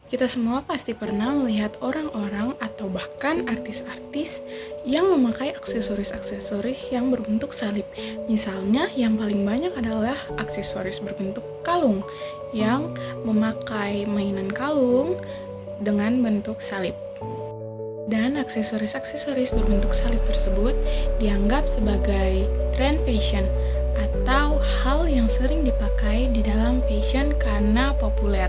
Kita semua pasti pernah melihat orang-orang atau bahkan artis-artis yang memakai aksesoris-aksesoris yang berbentuk salib. Misalnya, yang paling banyak adalah aksesoris berbentuk kalung yang memakai mainan kalung dengan bentuk salib. Dan aksesoris-aksesoris berbentuk salib tersebut dianggap sebagai tren fashion atau hal yang sering dipakai di dalam fashion karena populer.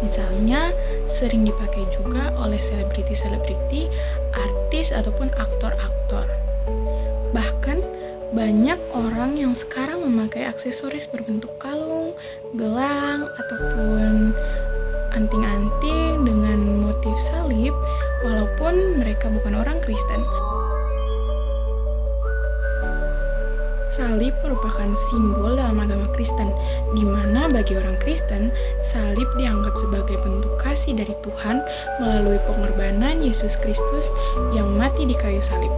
Misalnya, sering dipakai juga oleh selebriti-selebriti, artis ataupun aktor-aktor. Bahkan, banyak orang yang sekarang memakai aksesoris berbentuk kalung, gelang, ataupun anting-anting dengan motif salib walaupun mereka bukan orang Kristen. Salib merupakan simbol dalam agama Kristen, di mana bagi orang Kristen, salib dianggap sebagai bentuk kasih dari Tuhan melalui pengorbanan Yesus Kristus yang mati di kayu salib.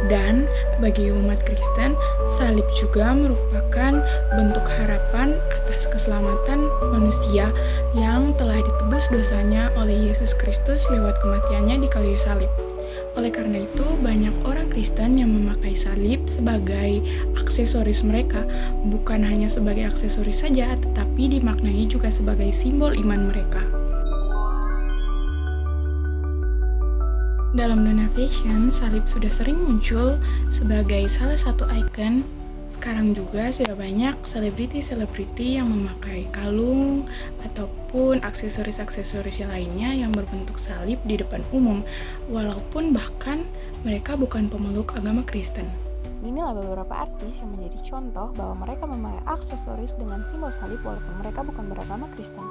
Dan bagi umat Kristen, salib juga merupakan bentuk harapan atas keselamatan manusia yang telah ditebus dosanya oleh Yesus Kristus lewat kematiannya di kayu salib. Oleh karena itu, banyak orang Kristen yang memakai salib sebagai aksesoris mereka, bukan hanya sebagai aksesoris saja, tetapi dimaknai juga sebagai simbol iman mereka. Dalam dunia fashion, salib sudah sering muncul sebagai salah satu ikon. Sekarang juga sudah banyak selebriti-selebriti yang memakai kalung ataupun aksesoris-aksesoris lainnya yang berbentuk salib di depan umum, walaupun bahkan mereka bukan pemeluk agama Kristen. Inilah beberapa artis yang menjadi contoh bahwa mereka memakai aksesoris dengan simbol salib walaupun mereka bukan beragama Kristen.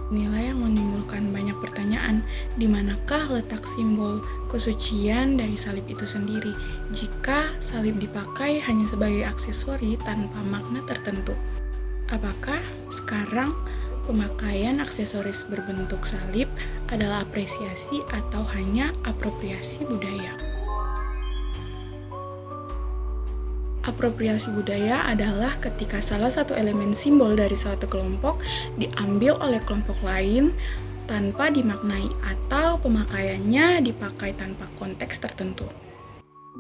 Inilah yang menimbulkan banyak pertanyaan, di manakah letak simbol kesucian dari salib itu sendiri jika salib dipakai hanya sebagai aksesori tanpa makna tertentu? Apakah sekarang pemakaian aksesoris berbentuk salib adalah apresiasi atau hanya apropriasi budaya? Apropriasi budaya adalah ketika salah satu elemen simbol dari suatu kelompok diambil oleh kelompok lain tanpa dimaknai atau pemakaiannya dipakai tanpa konteks tertentu.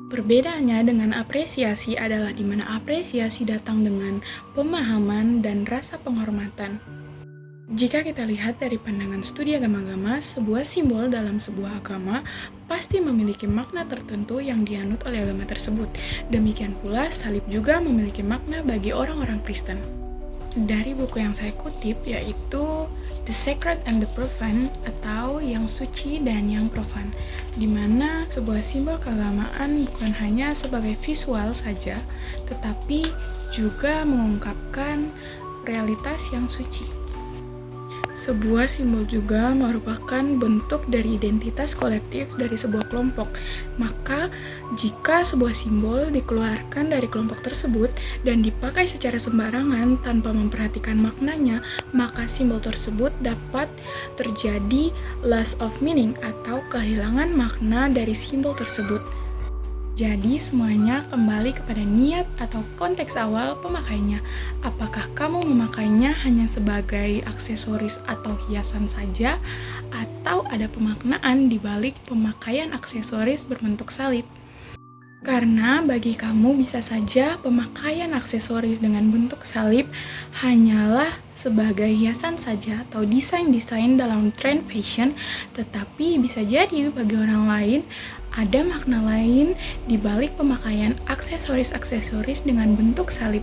Perbedaannya dengan apresiasi adalah di mana apresiasi datang dengan pemahaman dan rasa penghormatan. Jika kita lihat dari pandangan studi agama-agama, sebuah simbol dalam sebuah agama pasti memiliki makna tertentu yang dianut oleh agama tersebut. Demikian pula, salib juga memiliki makna bagi orang-orang Kristen. Dari buku yang saya kutip, yaitu The Sacred and the Profane, atau Yang Suci dan Yang Profan, di mana sebuah simbol keagamaan bukan hanya sebagai visual saja, tetapi juga mengungkapkan realitas yang suci. Sebuah simbol juga merupakan bentuk dari identitas kolektif dari sebuah kelompok. Maka, jika sebuah simbol dikeluarkan dari kelompok tersebut dan dipakai secara sembarangan tanpa memperhatikan maknanya, maka simbol tersebut dapat terjadi loss of meaning atau kehilangan makna dari simbol tersebut. Jadi semuanya kembali kepada niat atau konteks awal pemakainya. Apakah kamu memakainya hanya sebagai aksesoris atau hiasan saja, atau ada pemaknaan di balik pemakaian aksesoris berbentuk salib? Karena bagi kamu bisa saja pemakaian aksesoris dengan bentuk salib hanyalah sebagai hiasan saja atau desain-desain dalam tren fashion, tetapi bisa jadi bagi orang lain ada makna lain di balik pemakaian aksesoris-aksesoris dengan bentuk salib.